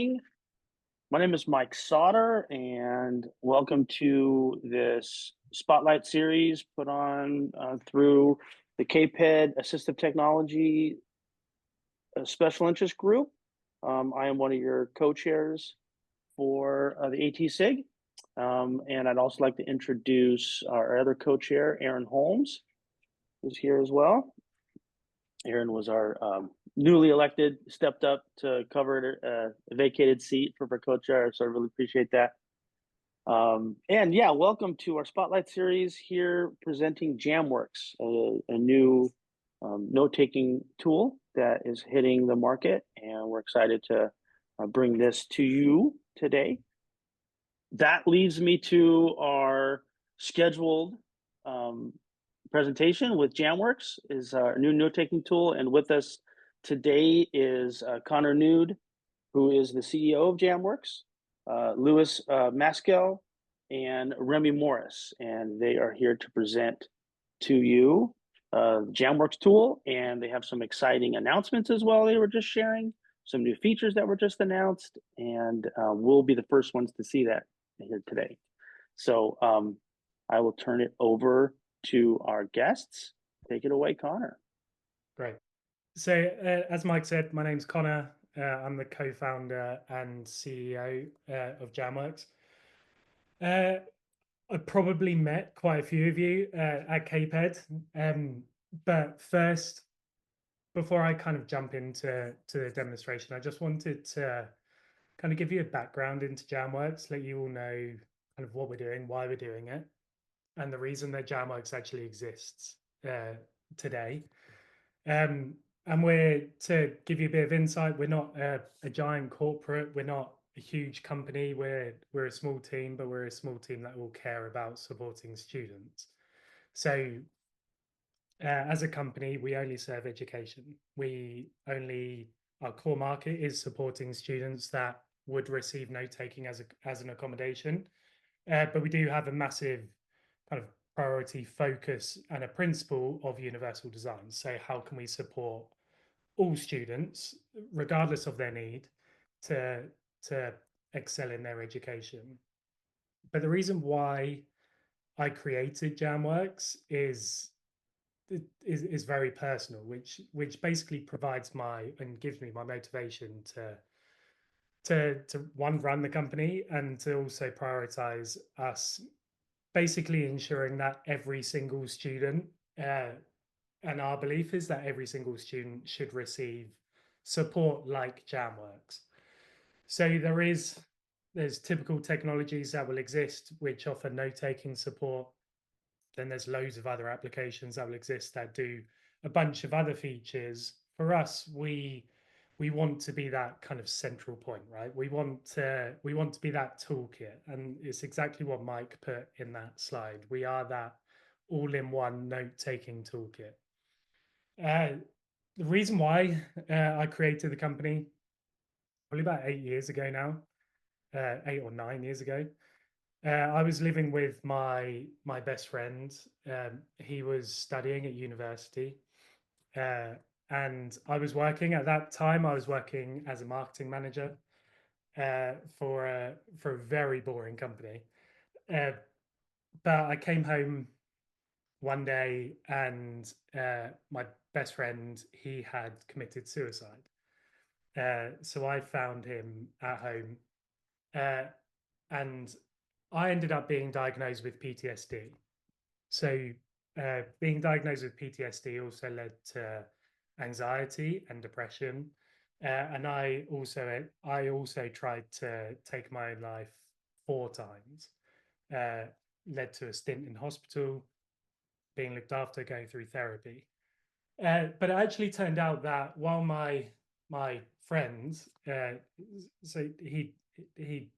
morning. My name is Mike Sauter, and welcome to this Spotlight series put on through the CAPED Assistive Technology Special Interest Group. I am one of your co-chairs for the AT-SIG, and I'd also like to introduce our other co-chair, Aaron Holmes, who's here as well. Aaron was our newly elected, stepped up to cover a vacated seat for co-chair, so I really appreciate that. And yeah, welcome to our Spotlight series here presenting Jamworks, a new note-taking tool that is hitting the market, and we're excited to bring this to you today. That leads me to our scheduled presentation with Jamworks, is our new note-taking tool, and with us today is Connor Nudd, who is the CEO of Jamworks, Louis Maskell, and Remy Morris, and they are here to present to you Jamworks tool, and they have some exciting announcements as well they were just sharing, some new features that were just announced, and we'll be the first ones to see that here today. So I will turn it over to our guests. Take it away, Connor. Great. So as Mike said, my name's Connor. I'm the co-founder and CEO of Jamworks. I probably met quite a few of you at CAPED, but first, before I kind of jump into the demonstration, I just wanted to kind of give you a background into Jamworks, let you all know kind of what we're doing, why we're doing it, and the reason that Jamworks actually exists today. And we're, to give you a bit of insight, we're not a giant corporate, we're not a huge company, we're a small team, but we're a small team that will care about supporting students. So as a company, we only serve education. Our core market is supporting students that would receive note-taking as an accommodation. But we do have a massive kind of priority focus and a principle of universal design. So how can we support all students, regardless of their need, to excel in their education? But the reason why I created Jamworks is very personal, which basically provides and gives me my motivation to one, run the company, and to also prioritize us, basically ensuring that every single student, and our belief is that every single student should receive support like Jamworks. So there's typical technologies that will exist which offer note-taking support. Then there's loads of other applications that will exist that do a bunch of other features. For us, we want to be that kind of central point, right? We want to be that toolkit, and it's exactly what Mike put in that slide. We are that all-in-one note-taking toolkit. The reason why I created the company, probably about 8 years ago now, 8 or 9 years ago, I was living with my best friend. He was studying at university, and I was working at that time. I was working as a marketing manager for a very boring company. But I came home one day, and my best friend, he had committed suicide. So I found him at home, and I ended up being diagnosed with PTSD. So being diagnosed with PTSD also led to anxiety and depression. And I also tried to take my own life 4 times. Led to a stint in hospital, being looked after, going through therapy. But it actually turned out that while my friend, so he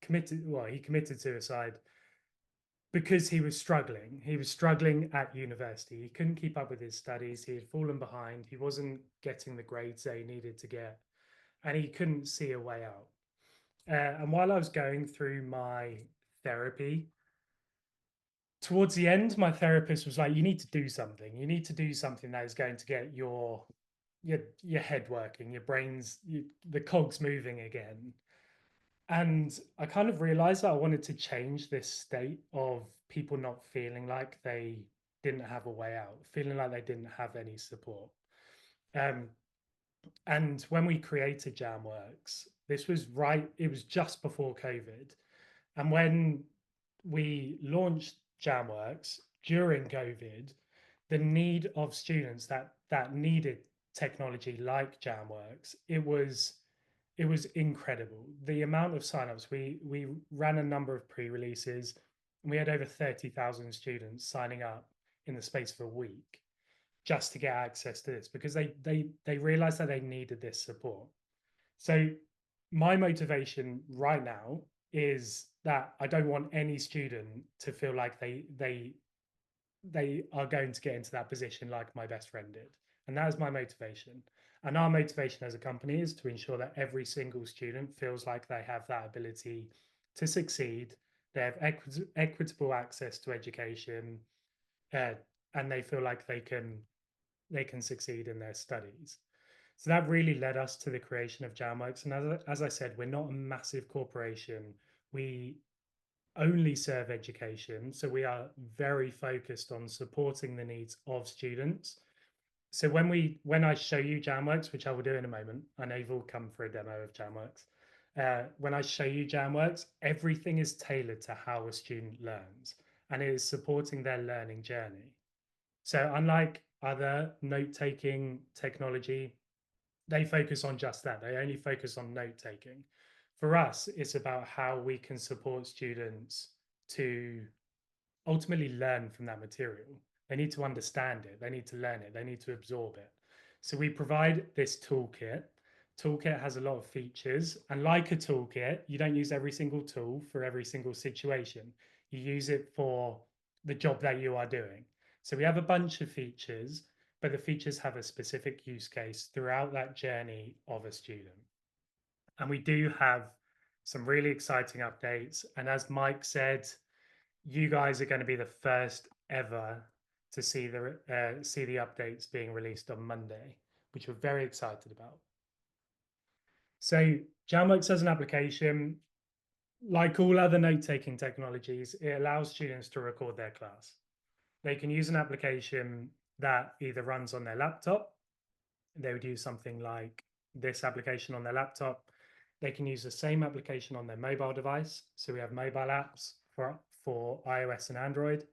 committed suicide because he was struggling. He was struggling at university. He couldn't keep up with his studies. He had fallen behind. He wasn't getting the grades that he needed to get, and he couldn't see a way out. And while I was going through my therapy, towards the end, my therapist was like, you need to do something. You need to do something that is going to get your your head working, your brains, the cogs moving again. And I kind of realized that I wanted to change this state of people not feeling like they didn't have a way out, feeling like they didn't have any support. Um, and when we created Jamworks, it was just before COVID. And when we launched Jamworks during COVID, the need of students that needed technology like Jamworks, it was incredible. The amount of signups, we ran a number of pre-releases, and we had over 30,000 students signing up in the space of a week just to get access to this because they realized that they needed this support. So my motivation right now is that I don't want any student to feel like they are going to get into that position like my best friend did. And that is my motivation. And our motivation as a company is to ensure that every single student feels like they have that ability to succeed, they have equitable access to education, uh, and they feel like they can succeed in their studies. So that really led us to the creation of Jamworks. And as I said, we're not a massive corporation. We only serve education. So we are very focused on supporting the needs of students. So when I show you Jamworks, which I will do in a moment, I know you've all come for a demo of Jamworks. When I show you Jamworks, everything is tailored to how a student learns, and it is supporting their learning journey. So unlike other note-taking technology, they focus on just that. They only focus on note-taking. For us, it's about how we can support students to ultimately learn from that material. They need to understand it, they need to learn it, they need to absorb it. So we provide this toolkit. Toolkit has a lot of features, and like a toolkit, you don't use every single tool for every single situation. You use it for the job that you are doing. So we have a bunch of features, but the features have a specific use case throughout that journey of a student. And we do have some really exciting updates. And as Mike said, you guys are going to be the first ever to see the updates being released on Monday, which we're very excited about. So Jamworks as an application, like all other note-taking technologies, it allows students to record their class. They can use an application that either runs on their laptop. They would use something like this application on their laptop. They can use the same application on their mobile device. So we have mobile apps for iOS and Android,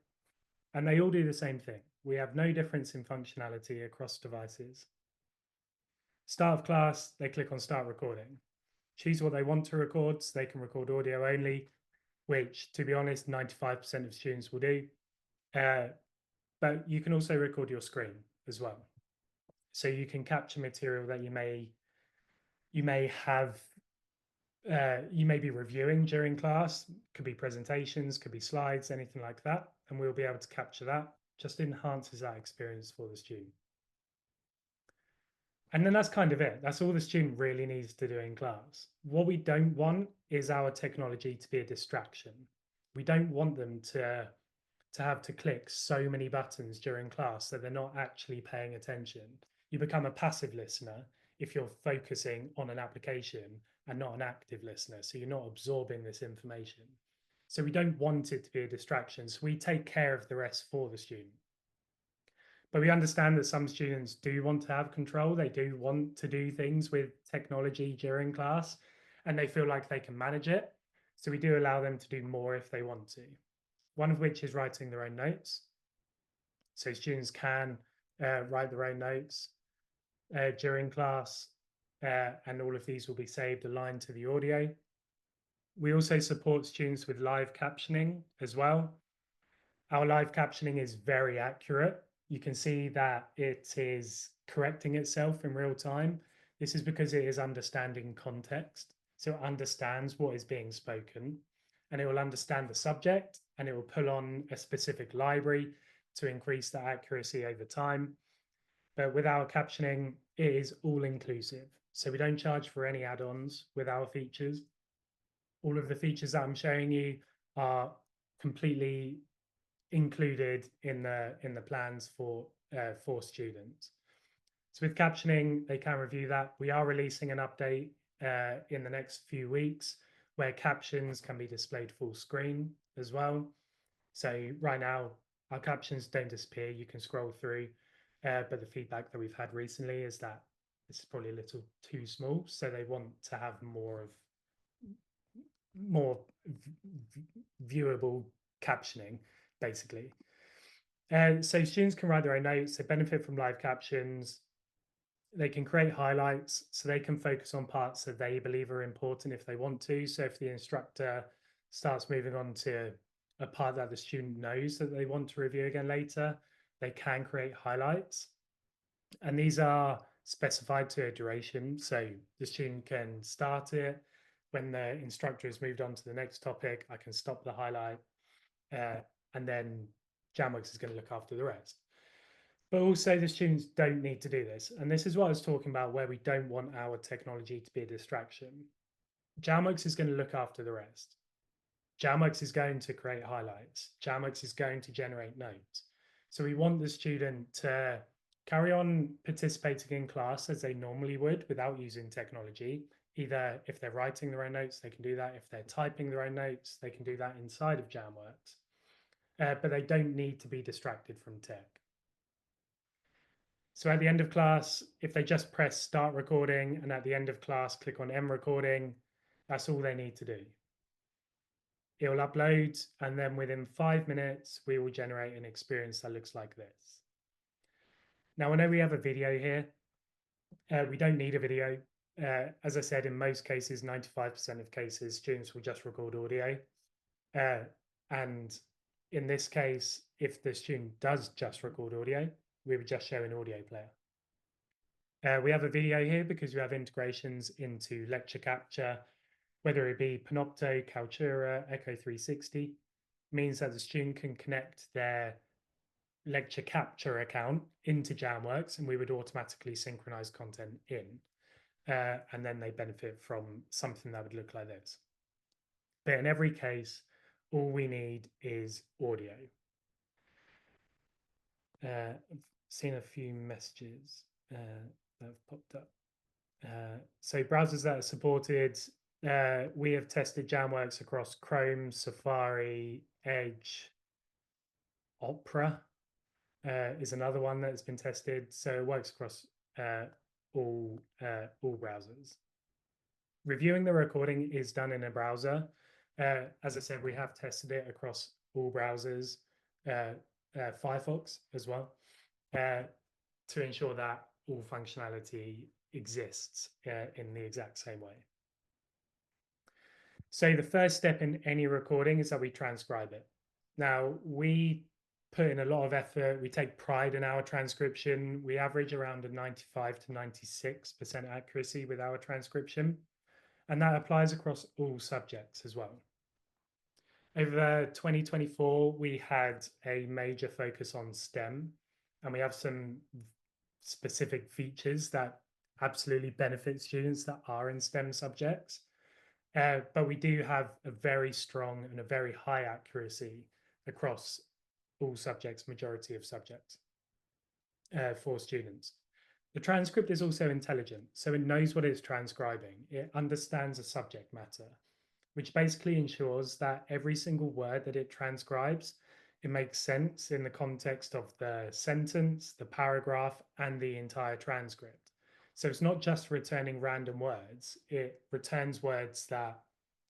and they all do the same thing. We have no difference in functionality across devices. Start of class, they click on start recording. Choose what they want to record, so they can record audio only, which, to be honest, 95% of students will do. But you can also record your screen as well. So you can capture material that you may have you may be reviewing during class, could be presentations, could be slides, anything like that, and we'll be able to capture that. Just enhances that experience for the student. And then that's kind of it. That's all the student really needs to do in class. What we don't want is our technology to be a distraction. We don't want them to have to click so many buttons during class that they're not actually paying attention. You become a passive listener if you're focusing on an application and not an active listener. So you're not absorbing this information. So we don't want it to be a distraction. So we take care of the rest for the student. But we understand that some students do want to have control. They do want to do things with technology during class, and they feel like they can manage it. So we do allow them to do more if they want to. One of which is writing their own notes. So students can write their own notes during class, and all of these will be saved aligned to the audio. We also support students with live captioning as well. Our live captioning is very accurate. You can see that it is correcting itself in real time. This is because it is understanding context. So it understands what is being spoken, and it will understand the subject, and it will pull on a specific library to increase the accuracy over time. But with our captioning, it is all inclusive. So we don't charge for any add-ons with our features. All of the features that I'm showing you are completely included in the plans for students. So with captioning, they can review that. We are releasing an update in the next few weeks where captions can be displayed full screen as well. So right now, our captions don't disappear. You can scroll through, but the feedback that we've had recently is that this is probably a little too small. So they want to have more viewable captioning, basically. So students can write their own notes. They benefit from live captions. They can create highlights, so they can focus on parts that they believe are important if they want to. So if the instructor starts moving on to a part that the student knows that they want to review again later, they can create highlights. And these are specified to a duration. So the student can start it. When the instructor has moved on to the next topic, I can stop the highlight. And then Jamworks is going to look after the rest. But also the students don't need to do this. And this is what I was talking about, where we don't want our technology to be a distraction. Jamworks is going to look after the rest. Jamworks is going to create highlights. Jamworks is going to generate notes. So we want the student to carry on participating in class as they normally would without using technology. Either if they're writing their own notes, they can do that. If they're typing their own notes, they can do that inside of Jamworks. But they don't need to be distracted from tech. So at the end of class, if they just press start recording and at the end of class, click on end recording, that's all they need to do. It will upload, and then within 5 minutes, we will generate an experience that looks like this. Now, I know we have a video here. We don't need a video. As I said, in most cases, 95% of cases, students will just record audio. And in this case, if the student does just record audio, we would just show an audio player. We have a video here because we have integrations into lecture capture, whether it be Panopto, Kaltura, Echo 360, means that the student can connect their lecture capture account into Jamworks and we would automatically synchronize content in. And then they benefit from something that would look like this. But in every case, all we need is audio. I've seen a few messages that have popped up. So browsers that are supported, we have tested Jamworks across Chrome, Safari, Edge, Opera is another one that's been tested. So it works across all browsers. Reviewing the recording is done in a browser. As I said, we have tested it across all browsers, Firefox as well, to ensure that all functionality exists in the exact same way. So the first step in any recording is that we transcribe it. Now, we put in a lot of effort. We take pride in our transcription. We average around a 95 to 96% accuracy with our transcription. And that applies across all subjects as well. Over 2024, we had a major focus on STEM, and we have some specific features that absolutely benefit students that are in STEM subjects. But we do have a very strong and a very high accuracy across all subjects, majority of subjects for students. The transcript is also intelligent, so it knows what it's transcribing. It understands the subject matter, which basically ensures that every single word that it transcribes, it makes sense in the context of the sentence, the paragraph, and the entire transcript. So it's not just returning random words, it returns words that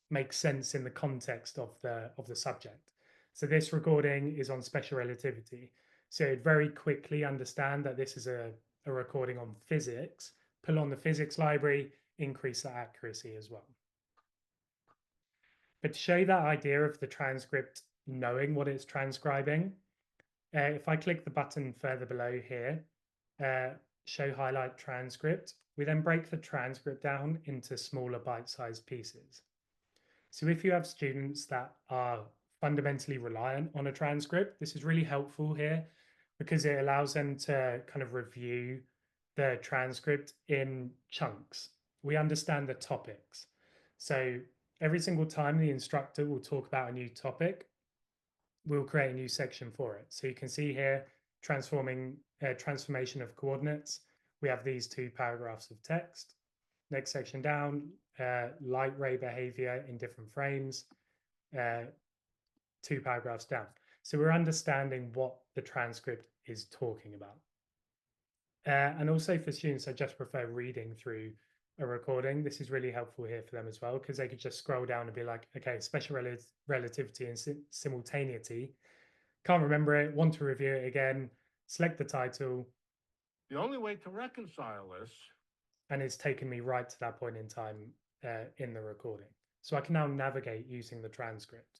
make sense in the context of the subject. So this recording is on special relativity. So it very quickly understand that this is a recording on physics, pull on the physics library, increase that accuracy as well. But to show that idea of the transcript knowing what it's transcribing, if I click the button further below here, show highlight transcript, we then break the transcript down into smaller bite-sized pieces. So if you have students that are fundamentally reliant on a transcript, this is really helpful here because it allows them to kind of review the transcript in chunks. We understand the topics. So every single time the instructor will talk about a new topic, we'll create a new section for it. So you can see here, transformation of coordinates. we have these 2 paragraphs of text. Next section down, light ray behavior in different frames, 2 paragraphs down. So we're understanding what the transcript is talking about. And also for students that just prefer reading through a recording, this is really helpful here for them as well, because they could just scroll down and be like, okay, special relativity and simultaneity. Can't remember it, want to review it again, select the title. The only way to reconcile this. And it's taken me right to that point in time in the recording. So I can now navigate using the transcript.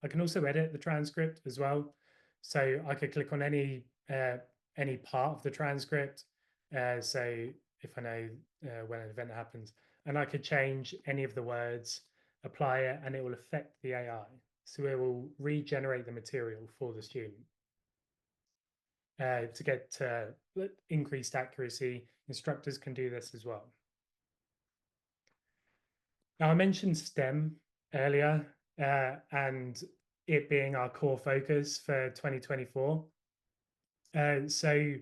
I can also edit the transcript as well. So I could click on any part of the transcript. So if I know when an event happens, and I could change any of the words, apply it, and it will affect the AI. So it will regenerate the material for the student. To get increased accuracy, instructors can do this as well. Now, I mentioned STEM earlier, and it being our core focus for 2024. So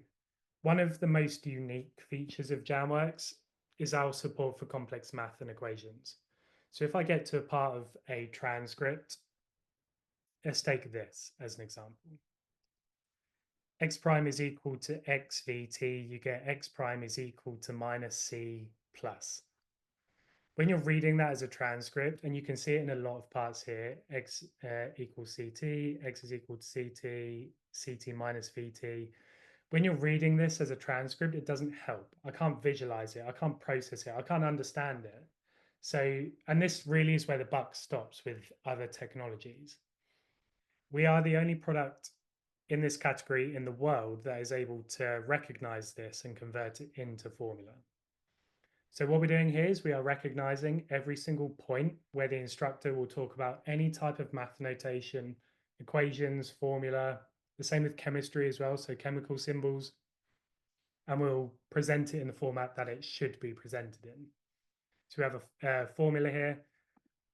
one of the most unique features of Jamworks is our support for complex math and equations. So if I get to a part of a transcript, let's take this as an example. X prime is equal to x vt, you get x prime is equal to minus c plus. When you're reading that as a transcript, and you can see it in a lot of parts here, x equals ct, x is equal to ct, ct minus vt. When you're reading this as a transcript, it doesn't help. I can't visualize it. I can't process it. I can't understand it. So, and this really is where the buck stops with other technologies. We are the only product in this category in the world that is able to recognize this and convert it into formula. So what we're doing here is we are recognizing every single point where the instructor will talk about any type of math notation, equations, formula, the same with chemistry as well, so chemical symbols, and we'll present it in the format that it should be presented in. So we have a formula here.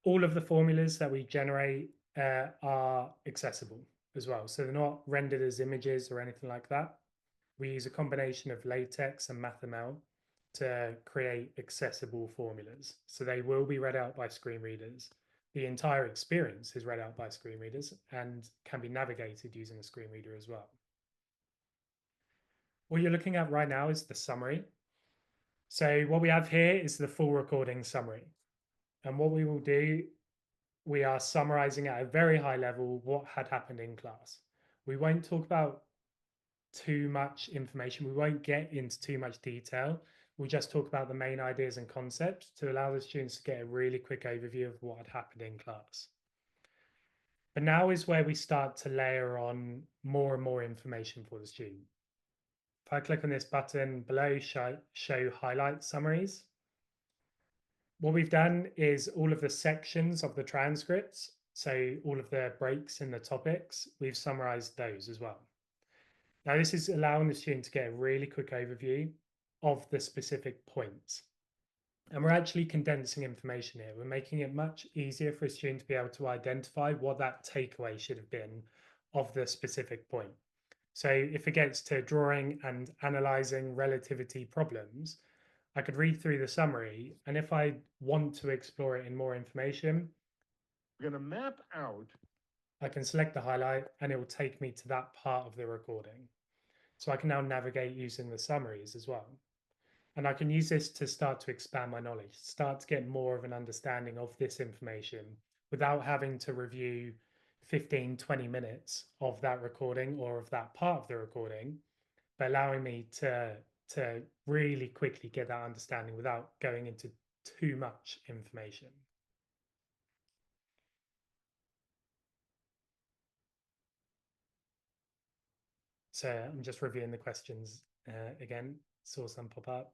All of the formulas that we generate are accessible as well. So they're not rendered as images or anything like that. We use a combination of LaTeX and MathML to create accessible formulas. So they will be read out by screen readers. The entire experience is read out by screen readers and can be navigated using a screen reader as well. What you're looking at right now is the summary. So what we have here is the full recording summary. And what we will do, we are summarizing at a very high level what had happened in class. We won't talk about too much information. We won't get into too much detail. We'll just talk about the main ideas and concepts to allow the students to get a really quick overview of what had happened in class. But now is where we start to layer on more and more information for the student. If I click on this button below, show highlight summaries, what we've done is all of the sections of the transcripts, so all of the breaks in the topics, we've summarized those as well. Now, this is allowing the student to get a really quick overview of the specific points. And we're actually condensing information here. We're making it much easier for a student to be able to identify what that takeaway should have been of the specific point. So if it gets to drawing and analyzing relativity problems, I could read through the summary, and if I want to explore it in more information, We're going to map out. I can select the highlight and it will take me to that part of the recording. So I can now navigate using the summaries as well. And I can use this to start to expand my knowledge, start to get more of an understanding of this information without having to review 15, 20 minutes of that recording or of that part of the recording, but allowing me to really quickly get that understanding without going into too much information. So I'm just reviewing the questions again, saw some pop up.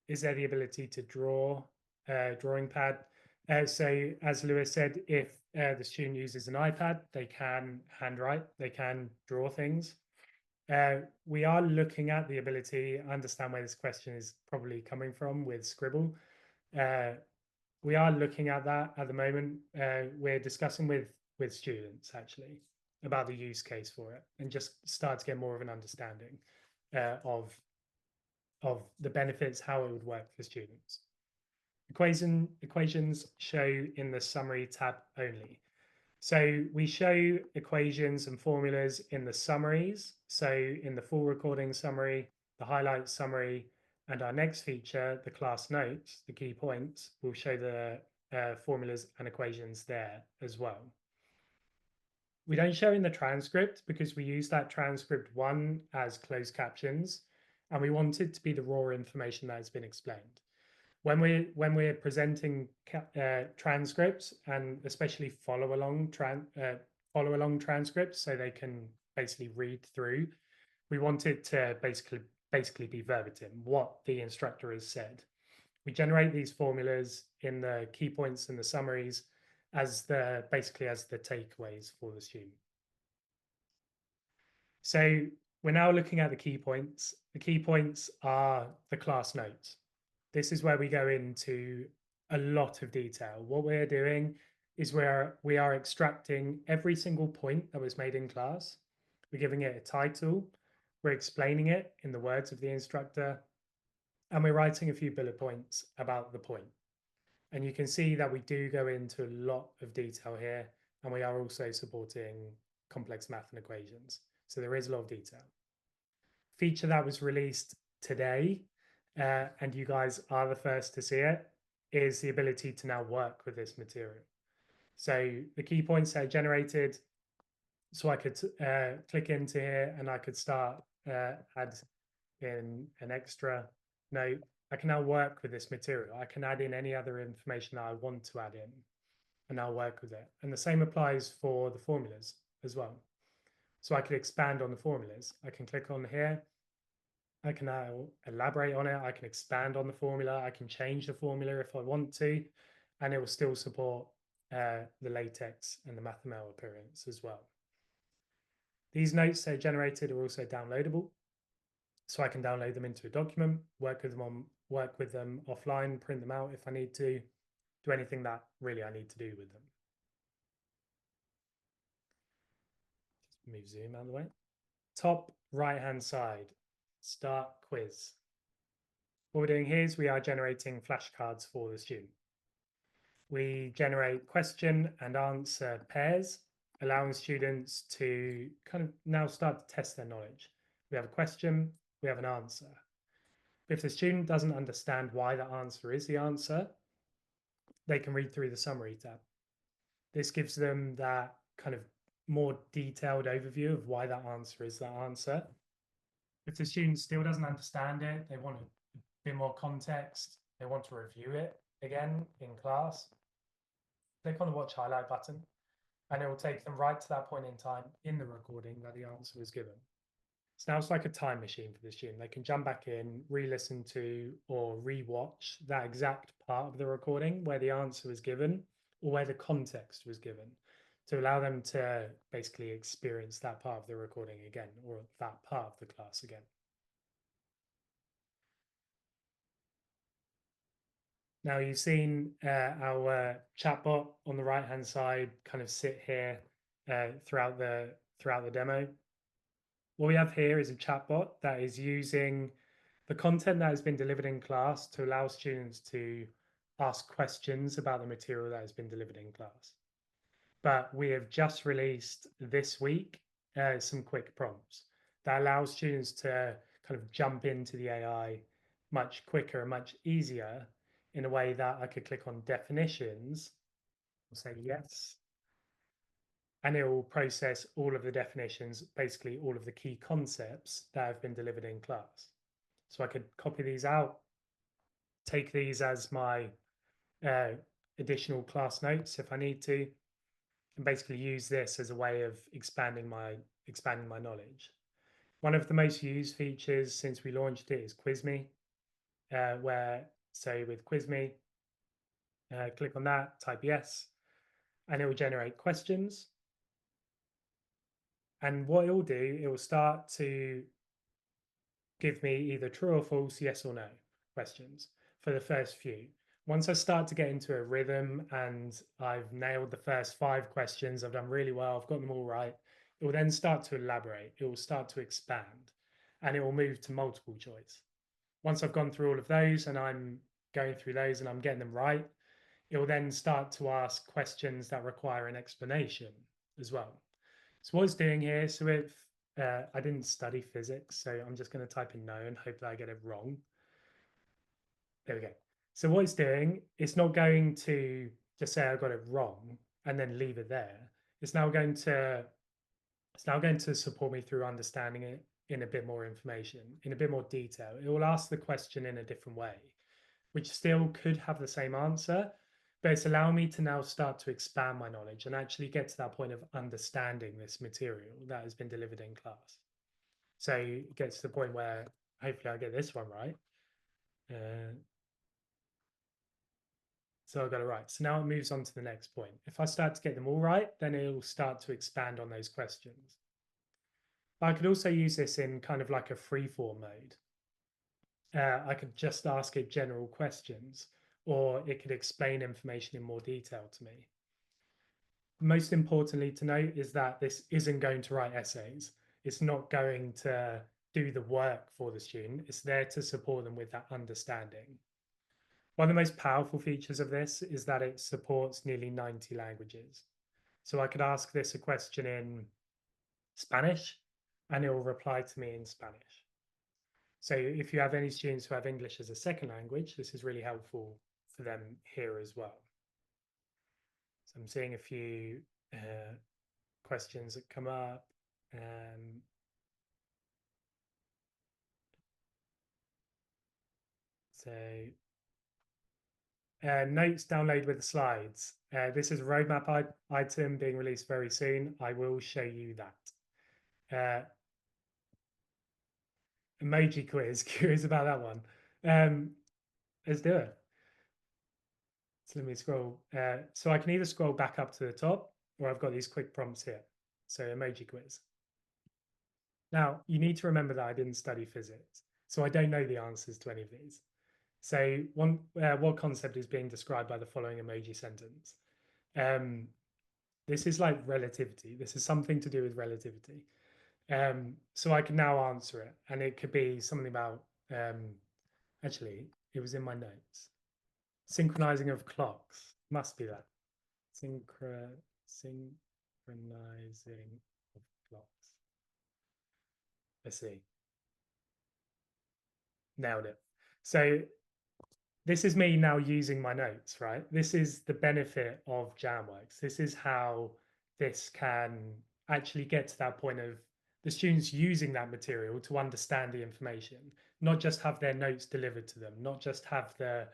Is there the ability to draw drawing pad? So as Lewis said, if the student uses an iPad, they can handwrite, they can draw things. We are looking at the ability, I understand where this question is probably coming from with Scribble. We are looking at that at the moment. We're discussing with students actually about the use case for it and just start to get more of an understanding. of the benefits, how it would work for students. Equations show in the summary tab only. So we show equations and formulas in the summaries. So in the full recording summary, the highlight summary, and our next feature, the class notes, the key points, will show the formulas and equations there as well. We don't show in the transcript because we use that transcript 1 as closed captions, and we want it to be the raw information that has been explained. When we're presenting transcripts, and especially follow along transcripts, so they can basically read through, we want it to basically be verbatim what the instructor has said. We generate these formulas in the key points and the summaries as basically as the takeaways for the student. So we're now looking at the key points. The key points are the class notes. This is where we go into a lot of detail. What we're doing is we are extracting every single point that was made in class. We're giving it a title. We're explaining it in the words of the instructor. And we're writing a few bullet points about the point. And you can see that we do go into a lot of detail here. And we are also supporting complex math and equations. So there is a lot of detail. Feature that was released today, and you guys are the first to see it, is the ability to now work with this material. So the key points are generated. So I could click into here and I could start add in an extra note. I can now work with this material. I can add in any other information that I want to add in, and I'll work with it. And the same applies for the formulas as well. So I could expand on the formulas. I can click on here. I can now elaborate on it. I can expand on the formula. I can change the formula if I want to, and it will still support the LaTeX and the MathML appearance as well. These notes that are generated are also downloadable. So I can download them into a document, work with them offline, print them out if I need to, do anything that really I need to do with them. Just move Zoom out of the way. Top right-hand side, start quiz. What we're doing here is we are generating flashcards for the student. We generate question and answer pairs, allowing students to kind of now start to test their knowledge. We have a question, we have an answer. If the student doesn't understand why the answer is the answer, they can read through the summary tab. This gives them that kind of more detailed overview of why that answer is that answer. If the student still doesn't understand it, they want a bit more context, they want to review it again in class, click on the watch highlight button, and it will take them right to that point in time in the recording that the answer was given. So now it's like a time machine for the student. They can jump back in, re-listen to or re-watch that exact part of the recording where the answer was given or where the context was given, to allow them to basically experience that part of the recording again, or that part of the class again. Now you've seen our chatbot on the right-hand side kind of sit here throughout the demo. What we have here is a chatbot that is using the content that has been delivered in class to allow students to ask questions about the material that has been delivered in class. But we have just released this week some quick prompts that allow students to kind of jump into the AI much quicker and much easier, in a way that I could click on definitions, I'll say yes, and it will process all of the definitions, basically all of the key concepts that have been delivered in class. So I could copy these out, take these as my additional class notes if I need to, and basically use this as a way of expanding my knowledge. One of the most used features since we launched it is QuizMe, so with QuizMe, click on that, type yes, and it will generate questions. And what it will do, it will start to give me either true or false, yes or no questions for the first few. Once I start to get into a rhythm and I've nailed the first 5 questions, I've done really well, I've got them all right, it will then start to elaborate, it will start to expand. and it will move to multiple choice. Once I've gone through all of those and I'm going through those and I'm getting them right, it will then start to ask questions that require an explanation as well. So what it's doing here, so if I didn't study physics, so I'm just going to type in no and hope that I get it wrong. There we go. So what it's doing, it's not going to just say I got it wrong and then leave it there. It's now going to support me through understanding it in a bit more information, in a bit more detail. It will ask the question in a different way, which still could have the same answer, but it's allowing me to now start to expand my knowledge and actually get to that point of understanding this material that has been delivered in class. So it gets to the point where hopefully I get this one right. So I got it right. So now it moves on to the next point. If I start to get them all right, then it'll start to expand on those questions. But I could also use this in kind of like a free-form mode. I could just ask it general questions, or it could explain information in more detail to me. Most importantly to note is that this isn't going to write essays. It's not going to do the work for the student. It's there to support them with that understanding. One of the most powerful features of this is that it supports nearly 90 languages. So I could ask this a question in Spanish, and it will reply to me in Spanish. So if you have any students who have English as a second language, this is really helpful for them here as well. So I'm seeing a few questions that come up. So notes download with the slides. This is a roadmap item being released very soon. I will show you that. Emoji quiz, curious about that one. Let's do it. So let me scroll. So I can either scroll back up to the top, or I've got these quick prompts here. So emoji quiz. Now, you need to remember that I didn't study physics, so I don't know the answers to any of these. So what concept is being described by the following emoji sentence? This is like relativity. This is something to do with relativity. So I can now answer it, and it could be something about, actually, it was in my notes. Synchronizing of clocks, must be that. Synchronizing of clocks. Let's see. Nailed it. So this is me now using my notes, right? This is the benefit of Jamworks. This is how this can actually get to that point of the students using that material to understand the information, not just have their notes delivered to them, not just have the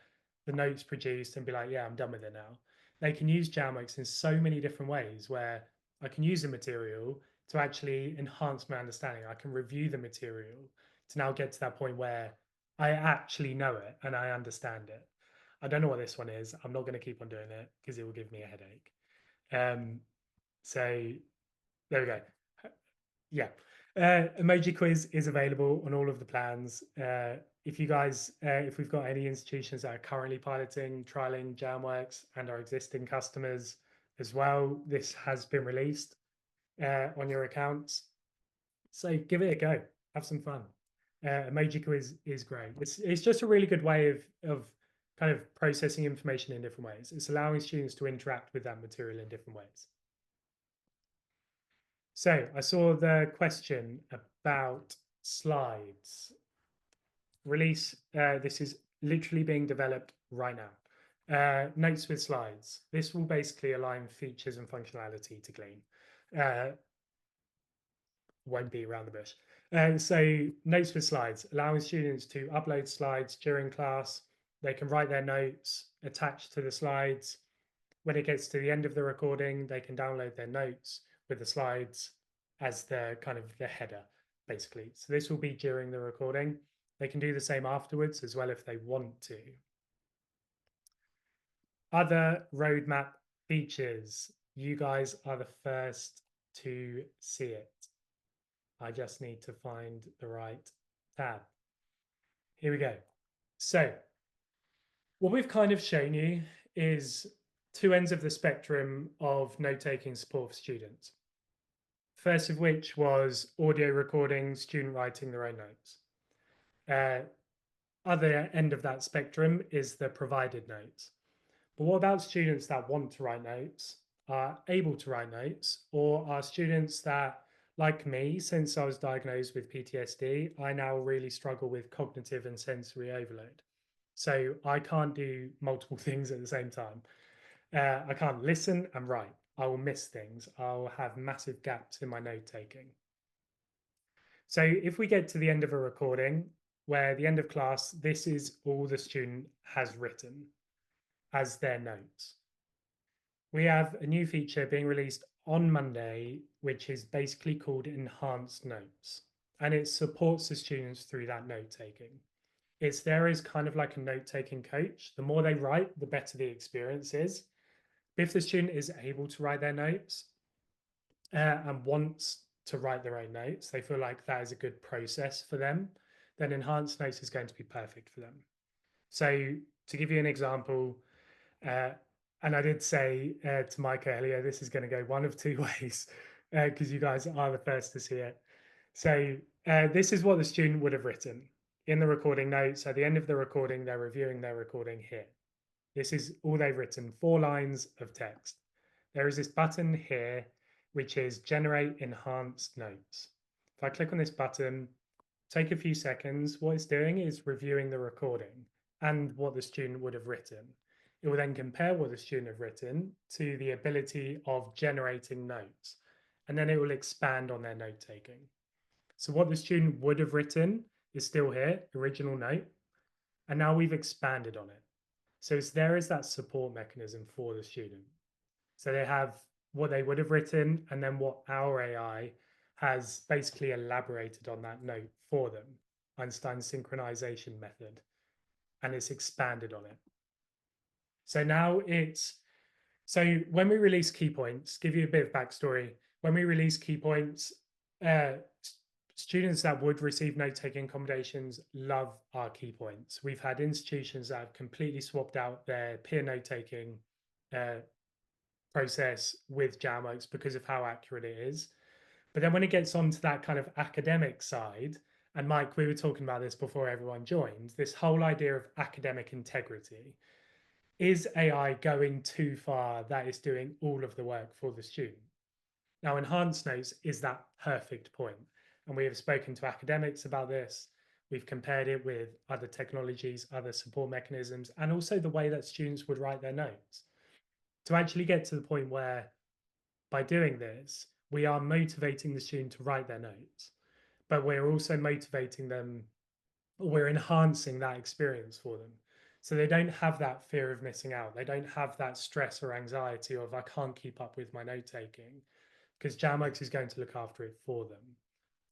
notes produced and be like, yeah, I'm done with it now. They can use Jamworks in so many different ways where I can use the material to actually enhance my understanding. I can review the material to now get to that point where I actually know it and I understand it. I don't know what this one is. I'm not going to keep on doing it because it will give me a headache. So there we go. Yeah. Emoji quiz is available on all of the plans. If you guys, if we've got any institutions that are currently piloting, trialing Jamworks and our existing customers as well, this has been released on your accounts. So give it a go. Have some fun. Emoji quiz is great. It's just a really good way of kind of processing information in different ways. It's allowing students to interact with that material in different ways. So I saw the question about slides. Release, this is literally being developed right now. Notes with slides. This will basically align features and functionality to Glean. Won't be around the bush. So notes with slides, allowing students to upload slides during class. They can write their notes attached to the slides. When it gets to the end of the recording, they can download their notes with the slides as the kind of the header, basically. So this will be during the recording. They can do the same afterwards as well if they want to. Other roadmap features. You guys are the first to see it. I just need to find the right tab. Here we go. So what we've kind of shown you is two ends of the spectrum of note-taking support for students. first of which was audio recording, student writing their own notes. Other end of that spectrum is the provided notes. But what about students that want to write notes, are able to write notes, or are students that, like me, since I was diagnosed with PTSD, I now really struggle with cognitive and sensory overload. So I can't do multiple things at the same time. I can't listen and write. I will miss things. I'll have massive gaps in my note taking. So if we get to the end of a recording, where the end of class, this is all the student has written as their notes. We have a new feature being released on Monday, which is basically called Enhanced Notes, and it supports the students through that note taking. It's there as kind of like a note taking coach. The more they write, the better the experience is. But if the student is able to write their notes and wants to write their own notes, they feel like that is a good process for them, then Enhanced Notes is going to be perfect for them. So to give you an example, and I did say to Mike earlier, this is going to go one of two ways because you guys are the first to see it. So this is what the student would have written in the recording notes. At the end of the recording, they're reviewing their recording here. This is all they've written, 4 lines of text. There is this button here, which is Generate Enhanced Notes. If I click on this button, take a few seconds, what it's doing is reviewing the recording and what the student would have written. It will then compare what the student have written to the ability of generating notes, and then it will expand on their note taking. So what the student would have written is still here, original note, and now we've expanded on it. So it's there as that support mechanism for the student. So they have what they would have written, and then what our AI has basically elaborated on that note for them, Einstein's synchronization method, and it's expanded on it. So now so when we release key points, give you a bit of backstory. When we release key points, students that would receive note-taking accommodations love our key points. We've had institutions that have completely swapped out their peer note-taking process with Jamworks because of how accurate it is. But then when it gets onto that kind of academic side, and Mike, we were talking about this before everyone joined, this whole idea of academic integrity. Is AI going too far that is doing all of the work for the student? Now, Enhanced Notes is that perfect point. And we have spoken to academics about this. We've compared it with other technologies, other support mechanisms, and also the way that students would write their notes. To actually get to the point where, by doing this, we are motivating the student to write their notes, but we're also motivating them, we're enhancing that experience for them. So they don't have that fear of missing out. They don't have that stress or anxiety of, I can't keep up with my note taking, because Jamworks is going to look after it for them.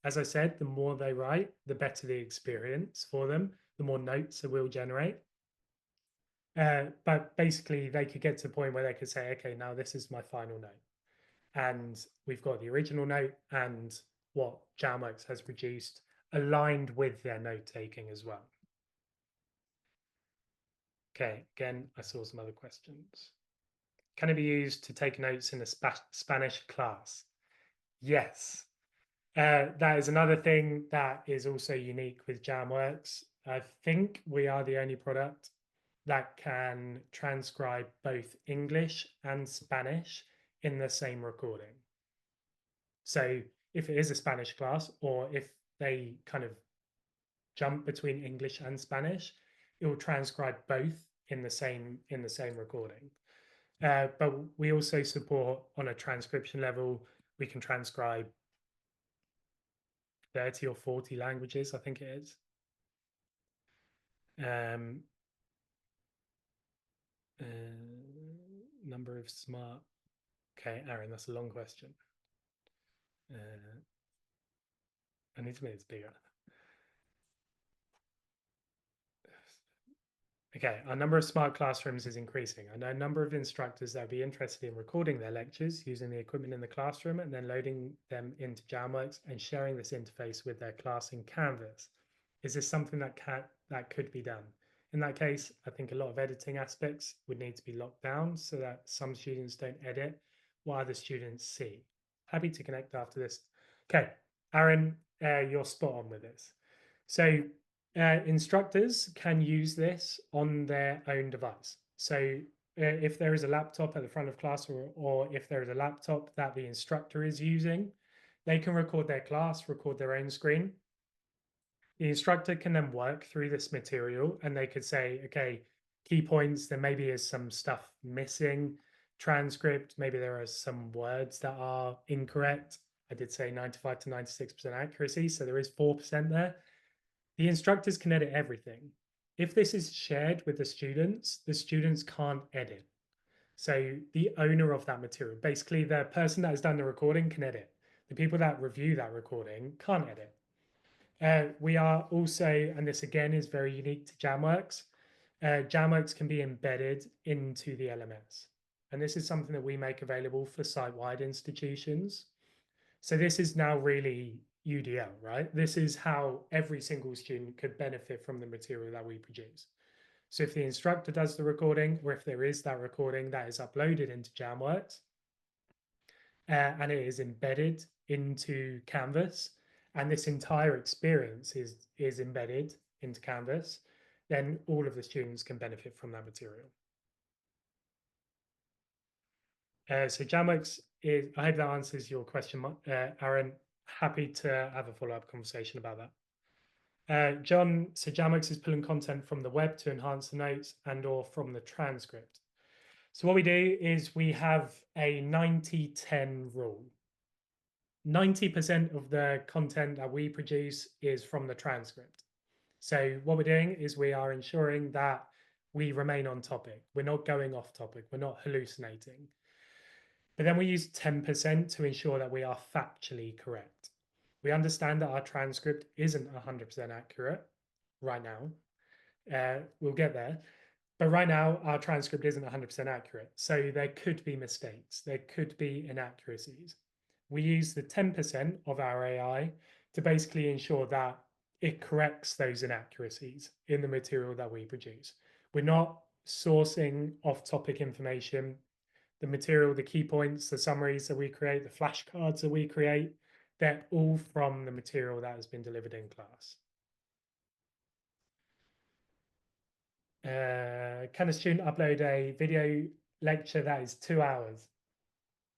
As I said, the more they write, the better the experience for them, the more notes it will generate. But basically, they could get to a point where they could say, okay, now this is my final note. And we've got the original note and what Jamworks has produced aligned with their note taking as well. Okay, again, I saw some other questions. Can it be used to take notes in a Spanish class? Yes. That is another thing that is also unique with Jamworks. I think we are the only product that can transcribe both English and Spanish in the same recording. So if it is a Spanish class, or if they kind of jump between English and Spanish, it will transcribe both in the same recording. But we also support on a transcription level, we can transcribe 30 or 40 languages, I think it is. Number of smart. Okay, Aaron, that's a long question. I need to make this bigger. Okay, our number of smart classrooms is increasing. I know a number of instructors that would be interested in recording their lectures using the equipment in the classroom and then loading them into Jamworks and sharing this interface with their class in Canvas. Is this something that could be done? In that case, I think a lot of editing aspects would need to be locked down so that some students don't edit what other students see. happy to connect after this. Okay, Aaron, you're spot on with this. So instructors can use this on their own device. So if there is a laptop at the front of class, or if there is a laptop that the instructor is using, they can record their class, record their own screen. The instructor can then work through this material and they could say, okay, key points, there maybe is some stuff missing. Transcript, maybe there are some words that are incorrect. I did say 95 to 96% accuracy, so there is 4% there. The instructors can edit everything. If this is shared with the students can't edit. So the owner of that material, basically the person that has done the recording, can edit. The people that review that recording can't edit. We are also, and this again is very unique to Jamworks, Jamworks can be embedded into the LMS. And this is something that we make available for site-wide institutions. So this is now really UDL, right? This is how every single student could benefit from the material that we produce. So if the instructor does the recording, or if there is that recording that is uploaded into Jamworks, and it is embedded into Canvas, and this entire experience is embedded into Canvas, then all of the students can benefit from that material. So Jamworks is, I hope that answers your question, Aaron. Happy to have a follow-up conversation about that. John, so Jamworks is pulling content from the web to enhance the notes and or from the transcript. So what we do is we have a 90-10 rule. 90% of the content that we produce is from the transcript. So what we're doing is we are ensuring that we remain on topic. We're not going off topic. We're not hallucinating. But then we use 10% to ensure that we are factually correct. We understand that our transcript isn't 100% accurate right now. We'll get there. But right now, our transcript isn't 100% accurate. So there could be mistakes. There could be inaccuracies. We use the 10% of our AI to basically ensure that it corrects those inaccuracies in the material that we produce. We're not sourcing off-topic information. The material, the key points, the summaries that we create, the flashcards that we create, they're all from the material that has been delivered in class. Can a student upload a video lecture that is 2 hours?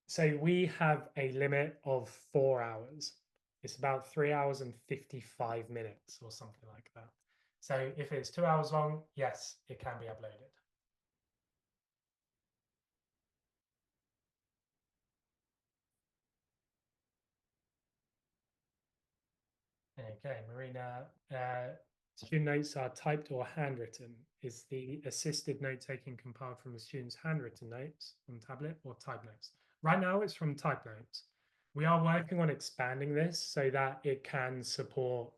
So we have a limit of 4 hours. It's about 3 hours and 55 minutes or something like that. So if it's 2 hours long, yes, it can be uploaded. Okay, Marina, student notes are typed or handwritten. Is the assisted note-taking compiled from the student's handwritten notes on tablet or type notes? Right now, it's from type notes. We are working on expanding this so that it can support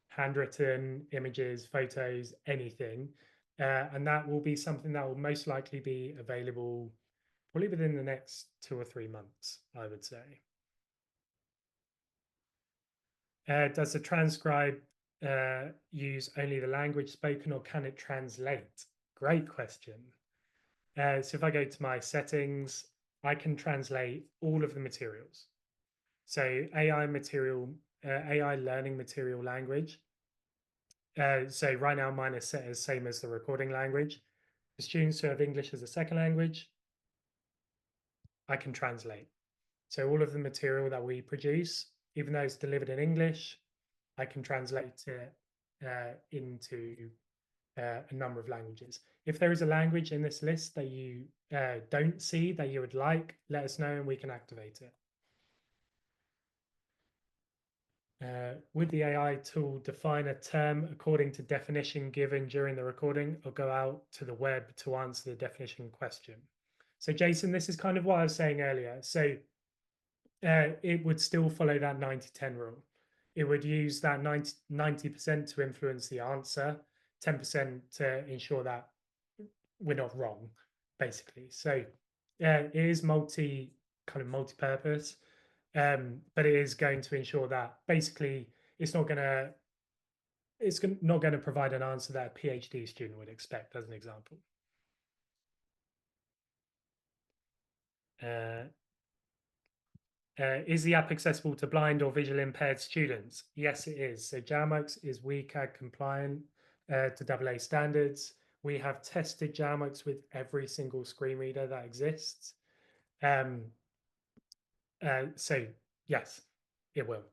handwritten images, photos, anything. And that will be something that will most likely be available probably within the next 2 or 3 months, I would say. Does the transcribe use only the language spoken, or can it translate? Great question. So if I go to my settings, I can translate all of the materials. So AI learning material language. So right now mine is set as same as the recording language. The students who have English as a second language, I can translate. So all of the material that we produce, even though it's delivered in English, I can translate it into a number of languages. If there is a language in this list that you don't see that you would like, let us know and we can activate it. Would the AI tool define a term according to definition given during the recording, or go out to the web to answer the definition question? So Jason, this is kind of what I was saying earlier. So it would still follow that 90-10 rule. It would use that 90% to influence the answer, 10% to ensure that we're not wrong, basically. So it is multi-purpose, but it is going to ensure that basically it's not going to provide an answer that a PhD student would expect, as an example. Is the app accessible to blind or visually impaired students? Yes, it is. So Jamworks is WCAG compliant to AA standards. We have tested Jamworks with every single screen reader that exists. So yes, it will.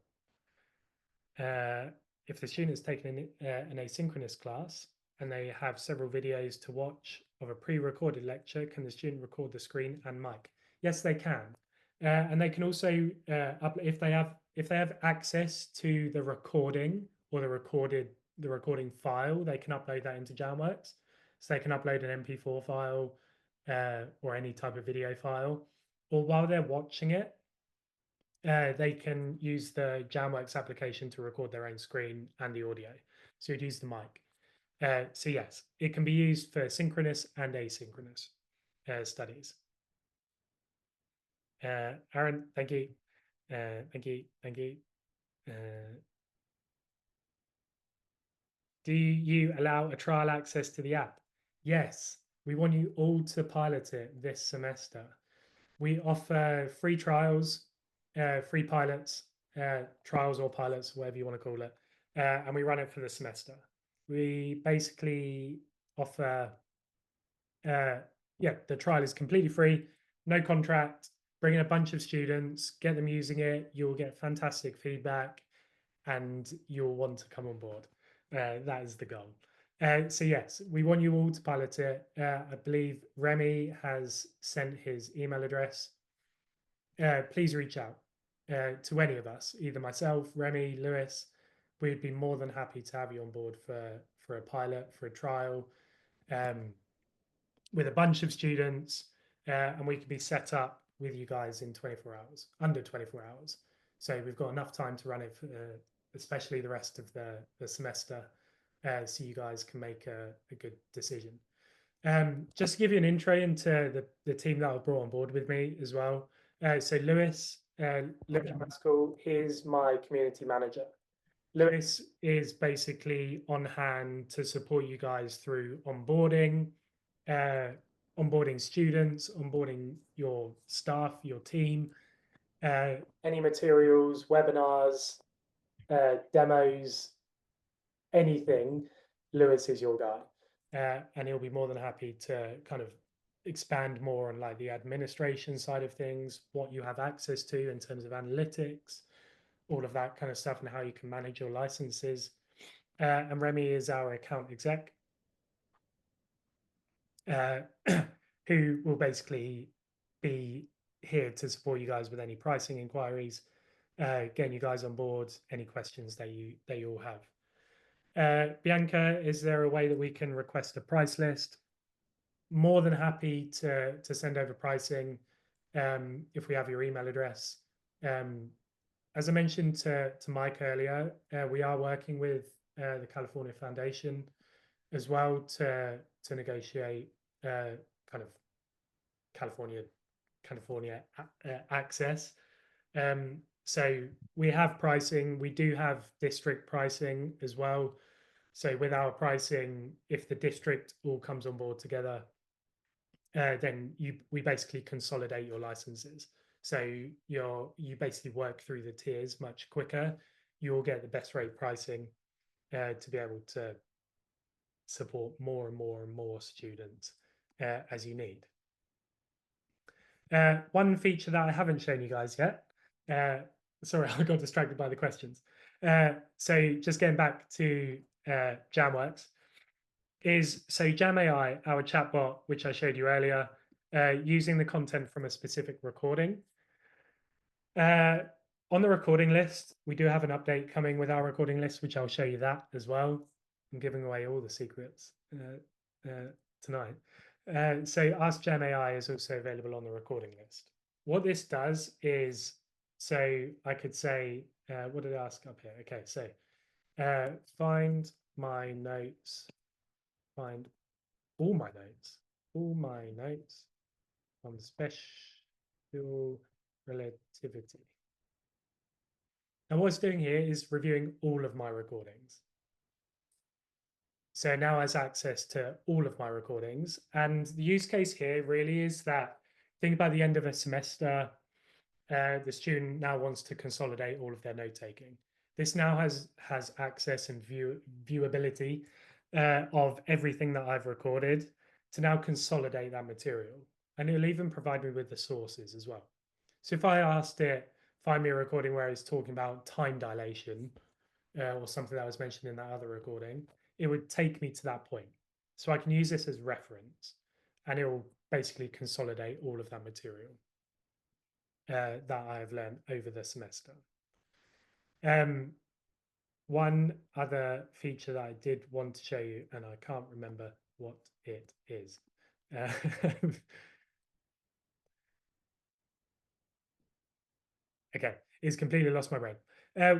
If the student is taking an asynchronous class and they have several videos to watch of a pre-recorded lecture, can the student record the screen and mic? Yes, they can. And they can also if they have access to the recording or the recording file, they can upload that into Jamworks. So they can upload an MP4 file or any type of video file, or while they're watching it, they can use the Jamworks application to record their own screen and the audio. So you'd use the mic. So yes, it can be used for synchronous and asynchronous studies. Aaron, thank you. Thank you. Do you allow a trial access to the app? Yes, we want you all to pilot it this semester. We offer free trials, free pilots, trials or pilots, whatever you want to call it, and we run it for the semester. We basically offer, the trial is completely free, no contract, bring in a bunch of students, get them using it, you'll get fantastic feedback, and you'll want to come on board. That is the goal. So yes, we want you all to pilot it. I believe Remy has sent his email address. Please reach out to any of us, either myself, Remy, Lewis. We'd be more than happy to have you on board for a pilot, for a trial, with a bunch of students, and we can be set up with you guys in 24 hours, under 24 hours. So we've got enough time to run it for especially the rest of the semester, so you guys can make a good decision. Just to give you an intro into the team that I brought on board with me as well. So Lewis Maskell, he's my community manager. Lewis is basically on hand to support you guys through onboarding, onboarding students, onboarding your staff, your team, any materials, webinars, demos, anything. Lewis is your guy, and he'll be more than happy to kind of expand more on like the administration side of things, what you have access to in terms of analytics, all of that kind of stuff, and how you can manage your licenses. And Remy is our account exec, who will basically be here to support you guys with any pricing inquiries, getting you guys on board, any questions that you all have. Bianca, is there a way that we can request a price list? More than happy to send over pricing if we have your email address. As I mentioned to Mike earlier, we are working with the California Foundation as well to negotiate kind of California access. So we have pricing. We do have district pricing as well. So with our pricing, if the district all comes on board together, then we basically consolidate your licenses. So you basically work through the tiers much quicker. You'll get the best rate pricing to be able to support more and more and more students as you need. One feature that I haven't shown you guys yet, sorry, I got distracted by the questions. So just getting back to Jamworks, so Jam AI, our chatbot, which I showed you earlier, using the content from a specific recording. On the recording list, we do have an update coming with our recording list, which I'll show you that as well. I'm giving away all the secrets tonight. So Ask Jam AI is also available on the recording list. What this does is, so I could say, what did I ask up here? Okay, so find my notes, find all my notes on special relativity. And what it's doing here is reviewing all of my recordings. So now has access to all of my recordings. And the use case here really is that, think about the end of a semester, the student now wants to consolidate all of their note taking. This now has access and viewability of everything that I've recorded to now consolidate that material. And it'll even provide me with the sources as well. So if I asked it, find me a recording where it's talking about time dilation or something that was mentioned in that other recording, it would take me to that point. So I can use this as reference and it will basically consolidate all of that material that I have learned over the semester. One other feature that I did want to show you, and I can't remember what it is. Okay, it's completely lost my brain.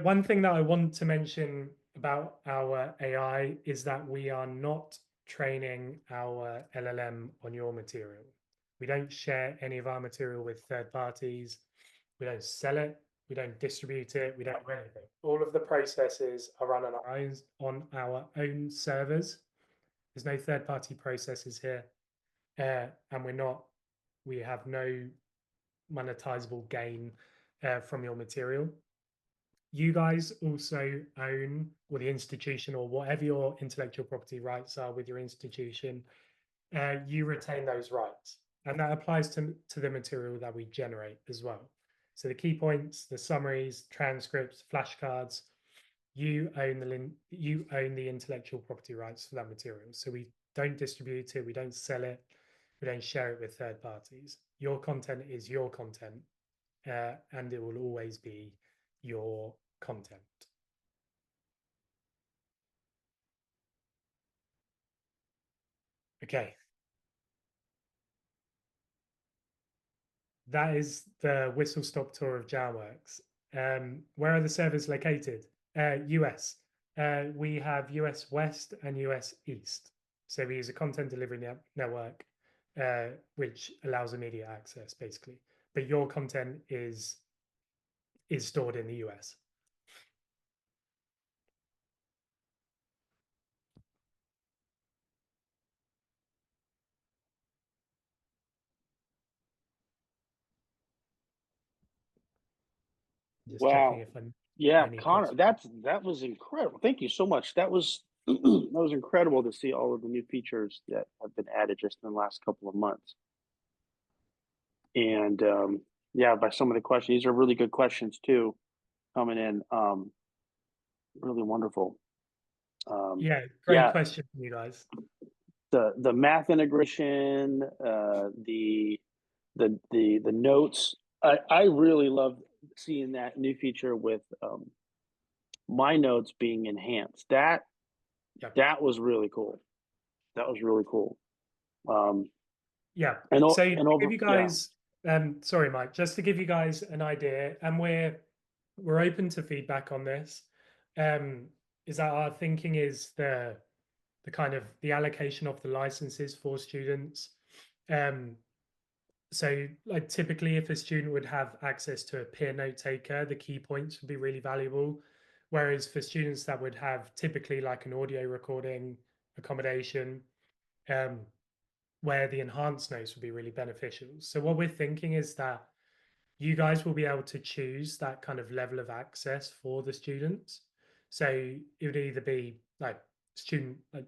One thing that I want to mention about our AI is that we are not training our LLM on your material. We don't share any of our material with third parties. We don't sell it. We don't distribute it. We don't do anything. All of the processes are run on our own servers. There's no third-party processes here, and we have no monetizable gain from your material. You guys also own, or the institution, or whatever your intellectual property rights are with your institution, you retain those rights. And that applies to the material that we generate as well. So the key points, the summaries, transcripts, flashcards, you own the intellectual property rights for that material. So we don't distribute it, we don't sell it, we don't share it with third parties. Your content is your content, and it will always be your content. Okay. That is the whistle-stop tour of Jamworks. Where are the servers located? US. We have US West and US East. So we use a content delivery network, which allows immediate access, basically. But your content is stored in the US. Just checking if I'm Connor, that was incredible. Thank you so much. That was that was incredible to see all of the new features that have been added just in the last couple of months. And yeah, by some of the questions, these are really good questions too, coming in. Really wonderful. Yeah, great question from you guys. The math integration, the notes. I really love seeing that new feature with my notes being enhanced. That was really cool. That was really cool. Yeah. And so and to give you guys, sorry, Mike, just to give you guys an idea, and we're open to feedback on this. Is that our thinking is the kind of the allocation of the licenses for students. So like typically if a student would have access to a peer note taker, the key points would be really valuable. Whereas for students that would have typically like an audio recording accommodation, where the enhanced notes would be really beneficial. So what we're thinking is that you guys will be able to choose that kind of level of access for the students. So it would either be like student, like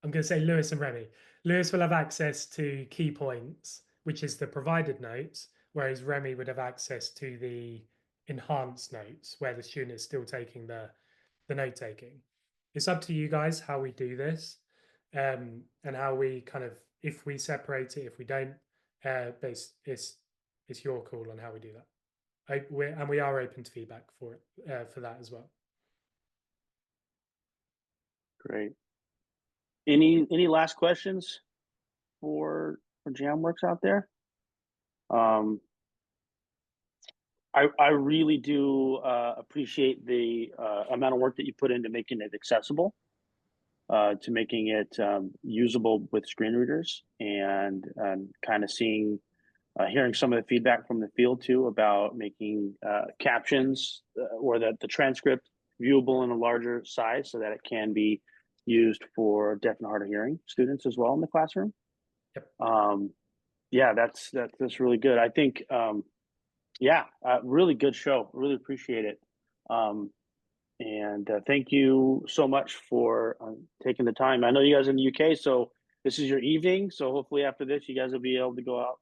I'm going to say Lewis and Remy. Lewis will have access to key points, which is the provided notes, whereas Remy would have access to the enhanced notes, where the student is still taking the note taking. It's up to you guys how we do this, and how we kind of, if we separate it, if we don't, but it's your call on how we do that. We are open to feedback for it, for that as well. Great. Any last questions for Jamworks out there? I really do appreciate the amount of work that you put into making it accessible, to making it usable with screen readers, and kind of hearing some of the feedback from the field too about making captions or the transcript viewable in a larger size so that it can be used for deaf and hard of hearing students as well in the classroom. Yep. Yeah, that's really good. I think Yeah, really good show. Really appreciate it. And thank you so much for taking the time. I know you guys are in the UK, so this is your evening. So hopefully after this, you guys will be able to go out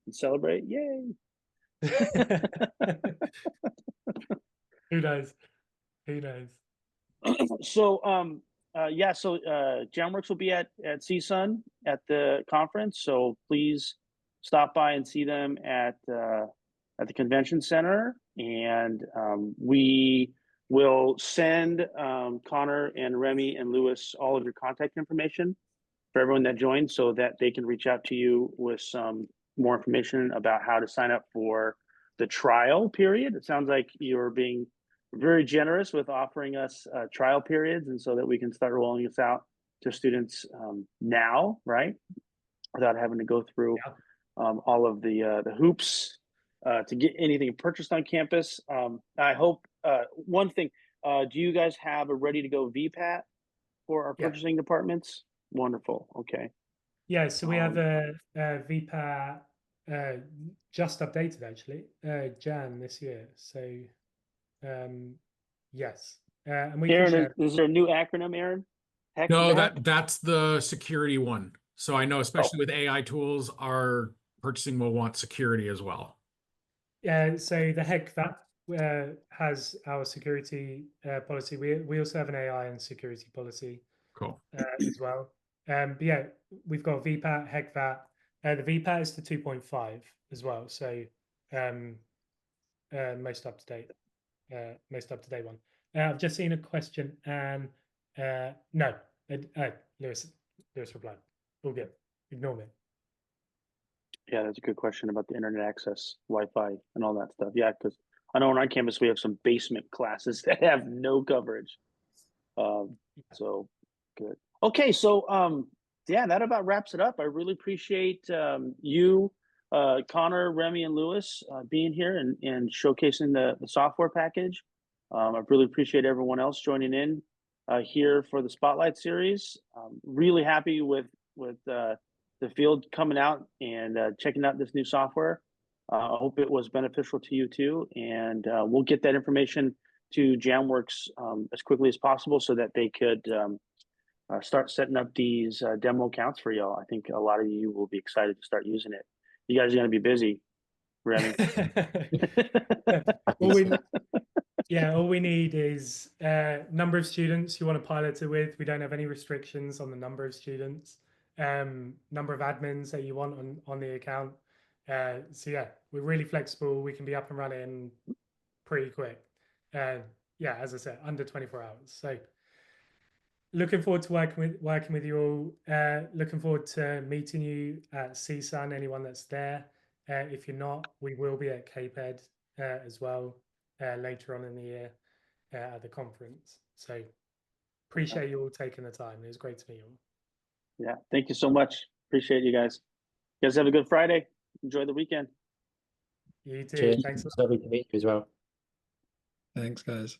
and celebrate. Yay! Who knows? Who knows? So yeah, so Jamworks will be at CSUN at the conference. So please stop by and see them at the convention center, and we will send Connor and Remy and Lewis all of your contact information for everyone that joins, so that they can reach out to you with some more information about how to sign up for the trial period. It sounds like you're being very generous with offering us trial periods, and so that we can start rolling this out to students now, right? Without having to go through all of the hoops to get anything purchased on campus. I hope one thing, do you guys have a ready to go VPAT for our purchasing departments? Wonderful. Okay. Yeah, so we have a VPAT just updated actually, Jan this year. So yes, and we Aaron, can share. is there a new acronym, Aaron? Heck No, VPAT? that's the security one. So I know, especially with AI tools, our purchasing will want security as well. Yeah, so the HECVAT has our security policy. We also have an AI and security policy. Cool. As well. But yeah, we've got VPAT, HECVAT. The VPAT is to 2.5 as well. So most up to date one. I've just seen a question, and no, Lewis replied. All good. Ignore me. Yeah, that's a good question about the internet access, Wi-Fi, and all that stuff. Yeah, because I know on our campus we have some basement classes that have no coverage. So good. Okay, so yeah, that about wraps it up. I really appreciate you, Connor, Remy, and Lewis being here and showcasing the software package. I really appreciate everyone else joining in here for the Spotlight series. Really happy with the field coming out and checking out this new software. I hope it was beneficial to you too, and we'll get that information to Jamworks as quickly as possible so that they could start setting up these demo accounts for y'all. I think a lot of you will be excited to start using it. You guys are going to be busy, Remy. All we need is number of students you want to pilot it with. We don't have any restrictions on the number of students, number of admins that you want on the account. So yeah, we're really flexible. We can be up and running pretty quick. Yeah, as I said, under 24 hours. So looking forward to working with you all. Looking forward to meeting you at CSUN, anyone that's there. If you're not, we will be at CAPED as well later on in the year at the conference. So appreciate you all taking the time. It was great to meet you all. Yeah, thank you so much. Appreciate you guys. You guys have a good Friday. Enjoy the weekend. You too. Cheers. Thanks. Lovely to meet you as well. Thanks, guys.